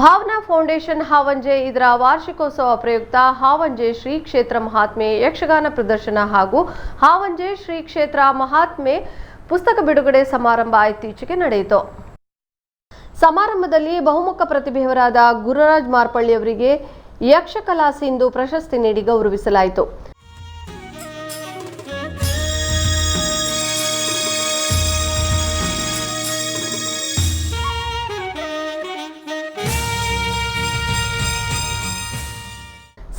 Bhavana foundation Havanje ಇದರ ವಾರ್ಷಿಕೋತ್ಸವ ಪ್ರಯುಕ್ತ ಹಾವಂಜೆ ಶ್ರೀ ಕ್ಷೇತ್ರ ಮಹಾತ್ಮೆ ಯಕ್ಷಗಾನ ಪ್ರದರ್ಶನ ಹಾಗೂ ಹಾವಂಜೆ ಶ್ರೀ ಕ್ಷೇತ್ರ ಮಹಾತ್ಮೆ ಪುಸ್ತಕ ಬಿಡುಗಡೆ ಸಮಾರಂಭ ಇತ್ತೀಚೆಗೆ ನಡೆಯಿತು. ಸಮಾರಂಭದಲ್ಲಿ ಬಹುಮುಖ ಪ್ರತಿಭೆಯವರಾದ ಗುರುರಾಜ್ ಮಾರ್ಪಳ್ಳಿ ಅವರಿಗೆ ಯಕ್ಷಕಲಾ ಸಿಂಧು ಪ್ರಶಸ್ತಿ ನೀಡಿ ಗೌರವಿಸಲಾಯಿತು.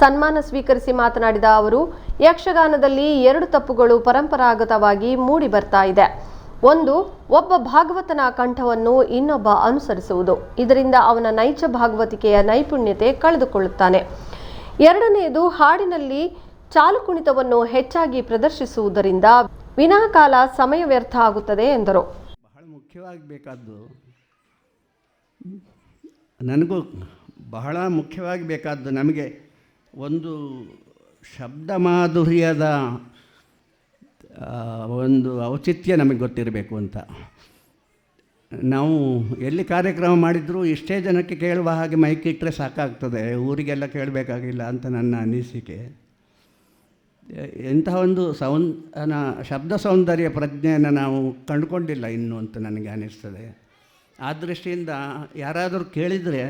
ಸನ್ಮಾನ ಸ್ವೀಕರಿಸಿ ಮಾತನಾಡಿದ ಅವರು, ಯಕ್ಷಗಾನದಲ್ಲಿ ಎರಡು ತಪ್ಪುಗಳು ಪರಂಪರಾಗತವಾಗಿ ಮೂಡಿ ಬರ್ತಾ ಇದೆ. ಒಂದು, ಒಬ್ಬ ಭಾಗವತನ ಕಂಠವನ್ನು ಇನ್ನೊಬ್ಬ ಅನುಸರಿಸುವುದು. ಇದರಿಂದ ಅವನ ನೈಜ ಭಾಗವತಿಕೆಯ ನೈಪುಣ್ಯತೆ ಕಳೆದುಕೊಳ್ಳುತ್ತಾನೆ. ಎರಡನೆಯದು, ಹಾಡಿನಲ್ಲಿ ಚಾಲುಕುಣಿತವನ್ನು ಹೆಚ್ಚಾಗಿ ಪ್ರದರ್ಶಿಸುವುದರಿಂದ ವಿನಾಕಾಲ ಸಮಯ ವ್ಯರ್ಥ ಆಗುತ್ತದೆ ಎಂದರು. ಬಹಳ ಮುಖ್ಯವಾಗಬೇಕಾದ್ದು, ನನಗೂ ಬಹಳ ಮುಖ್ಯವಾಗಿ ಬೇಕಾದ್ದು, ನಮಗೆ ಒಂದು ಶಬ್ದ ಮಾಧುರ್ಯದ ಒಂದು ಔಚಿತ್ಯ ನಮಗೆ ಗೊತ್ತಿರಬೇಕು ಅಂತ. ನಾವು ಎಲ್ಲಿ ಕಾರ್ಯಕ್ರಮ ಮಾಡಿದರೂ ಇಷ್ಟೇ ಜನಕ್ಕೆ ಕೇಳುವ ಹಾಗೆ ಮೈಕ್ ಇಟ್ಟರೆ ಸಾಕಾಗ್ತದೆ, ಊರಿಗೆಲ್ಲ ಕೇಳಬೇಕಾಗಿಲ್ಲ ಅಂತ ನನ್ನ ಅನಿಸಿಕೆ. ಇಂತಹ ಒಂದು ಶಬ್ದ ಸೌಂದರ್ಯ ಪ್ರಜ್ಞೆಯನ್ನು ನಾವು ಕಂಡುಕೊಂಡಿಲ್ಲ ಇನ್ನೂ ಅಂತ ನನಗೆ ಅನ್ನಿಸ್ತದೆ. ಆ ದೃಷ್ಟಿಯಿಂದ ಯಾರಾದರೂ ಕೇಳಿದರೆ,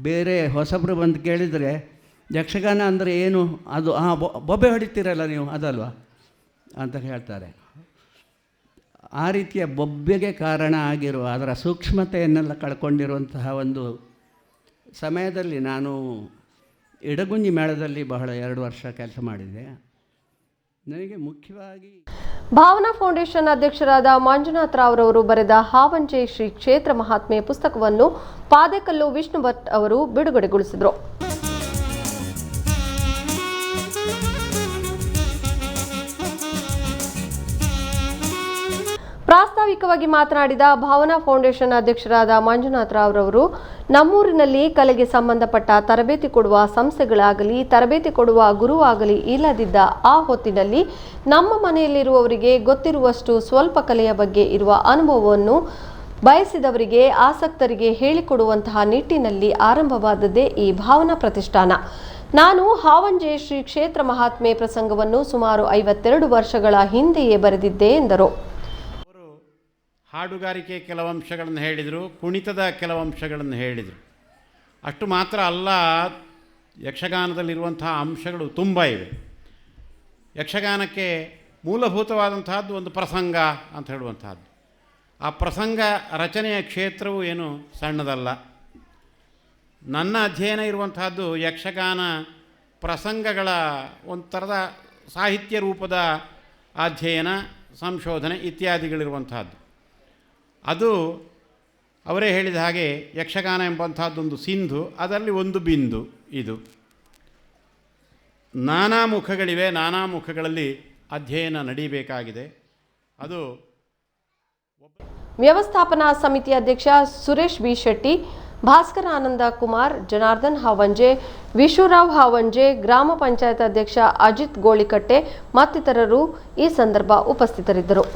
ಬೇರೆ ಹೊಸಬ್ರು ಬಂದು ಕೇಳಿದರೆ, ಯಕ್ಷಗಾನ ಅಂದರೆ ಏನು, ಅದು ಬೊಬ್ಬೆ ಹೊಡಿತೀರಲ್ಲ ನೀವು, ಅದಲ್ವಾ ಅಂತ ಹೇಳ್ತಾರೆ. ಆ ರೀತಿಯ ಬೊಬ್ಬೆಗೆ ಕಾರಣ ಆಗಿರುವ ಅದರ ಸೂಕ್ಷ್ಮತೆಯನ್ನೆಲ್ಲ ಕಳ್ಕೊಂಡಿರುವಂತಹ ಒಂದು ಸಮಯದಲ್ಲಿ ನಾನು ಇಡಗುಂಜಿ ಮೇಳದಲ್ಲಿ ಬಹಳ 2 ವರ್ಷ ಕೆಲಸ ಮಾಡಿದೆ. ನನಗೆ ಮುಖ್ಯವಾಗಿ ಭಾವನಾ ಫೌಂಡೇಶನ್ ಅಧ್ಯಕ್ಷರಾದ ಮಂಜುನಾಥ್ ರಾವ್ರವರು ಬರೆದ ಹಾವಂಜೆ ಶ್ರೀ ಕ್ಷೇತ್ರ ಮಹಾತ್ಮೆ ಪುಸ್ತಕವನ್ನು ಪಾದೇಕಲ್ಲು ವಿಷ್ಣು ಭಟ್ ಅವರು ಬಿಡುಗಡೆಗೊಳಿಸಿದರು. ಪ್ರಾಸ್ತಾವಿಕವಾಗಿ ಮಾತನಾಡಿದ ಭಾವನಾ ಫೌಂಡೇಶನ್ ಅಧ್ಯಕ್ಷರಾದ ಮಂಜುನಾಥ್ ರಾವ್ರವರು, ನಮ್ಮೂರಿನಲ್ಲಿ ಕಲೆಗೆ ಸಂಬಂಧಪಟ್ಟ ತರಬೇತಿ ಕೊಡುವ ಸಂಸ್ಥೆಗಳಾಗಲಿ ತರಬೇತಿ ಕೊಡುವ ಗುರುವಾಗಲಿ ಇಲ್ಲದಿದ್ದ ಆ ಹೊತ್ತಿನಲ್ಲಿ ನಮ್ಮ ಮನೆಯಲ್ಲಿರುವವರಿಗೆ ಗೊತ್ತಿರುವಷ್ಟು ಸ್ವಲ್ಪ ಕಲೆಯ ಬಗ್ಗೆ ಇರುವ ಅನುಭವವನ್ನು ಬಯಸಿದವರಿಗೆ ಆಸಕ್ತರಿಗೆ ಹೇಳಿಕೊಡುವಂತಹ ನಿಟ್ಟಿನಲ್ಲಿ ಆರಂಭವಾದದ್ದೇ ಈ ಭಾವನಾ ಪ್ರತಿಷ್ಠಾನ. ನಾನು ಹಾವಂಜೆ ಶ್ರೀ ಕ್ಷೇತ್ರ ಮಹಾತ್ಮೆ ಪ್ರಸಂಗವನ್ನು ಸುಮಾರು 52 ವರ್ಷಗಳ ಹಿಂದೆಯೇ ಬರೆದಿದ್ದೆ ಎಂದರು. ಹಾಡುಗಾರಿಕೆ ಕೆಲವಂಶಗಳನ್ನು ಹೇಳಿದರು, ಕುಣಿತದ ಕೆಲವಂಶಗಳನ್ನು ಹೇಳಿದರು. ಅಷ್ಟು ಮಾತ್ರ ಅಲ್ಲ, ಯಕ್ಷಗಾನದಲ್ಲಿರುವಂತಹ ಅಂಶಗಳು ತುಂಬ ಇವೆ. ಯಕ್ಷಗಾನಕ್ಕೆ ಮೂಲಭೂತವಾದಂತಹದ್ದು ಒಂದು ಪ್ರಸಂಗ ಅಂತ ಹೇಳುವಂತಹದ್ದು. ಆ ಪ್ರಸಂಗ ರಚನೆಯ ಕ್ಷೇತ್ರವು ಏನು ಸಣ್ಣದಲ್ಲ. ನನ್ನ ಅಧ್ಯಯನ ಇರುವಂತಹದ್ದು ಯಕ್ಷಗಾನ ಪ್ರಸಂಗಗಳ ಒಂದು ಥರದ ಸಾಹಿತ್ಯ ರೂಪದ ಅಧ್ಯಯನ, ಸಂಶೋಧನೆ ಇತ್ಯಾದಿಗಳಿರುವಂತಹದ್ದು. ಅದು ಅವರೇ ಹೇಳಿದ ಹಾಗೆ ಯಕ್ಷಗಾನ ಎಂಬಂಥದ್ದೊಂದು ಸಿಂಧು, ಅದರಲ್ಲಿ ಒಂದು ಬಿಂದು. ಇದು ನಾನಾ ಮುಖಗಳಿವೆ, ನಾನಾ ಮುಖಗಳಲ್ಲಿ ಅಧ್ಯಯನ ನಡೀಬೇಕಾಗಿದೆ. ಅದು ವ್ಯವಸ್ಥಾಪನಾ ಸಮಿತಿ ಅಧ್ಯಕ್ಷ ಸುರೇಶ್ ಬಿ ಶೆಟ್ಟಿ, ಭಾಸ್ಕರ ಆನಂದ ಕುಮಾರ್, ಜನಾರ್ದನ್ ಹಾವಂಜೆ, ವಿಶ್ವರಾವ್ ಹಾವಂಜೆ, ಗ್ರಾಮ ಪಂಚಾಯತ್ ಅಧ್ಯಕ್ಷ ಅಜಿತ್ ಗೋಳಿಕಟ್ಟೆ ಮತ್ತಿತರರು ಈ ಸಂದರ್ಭ ಉಪಸ್ಥಿತರಿದ್ದರು.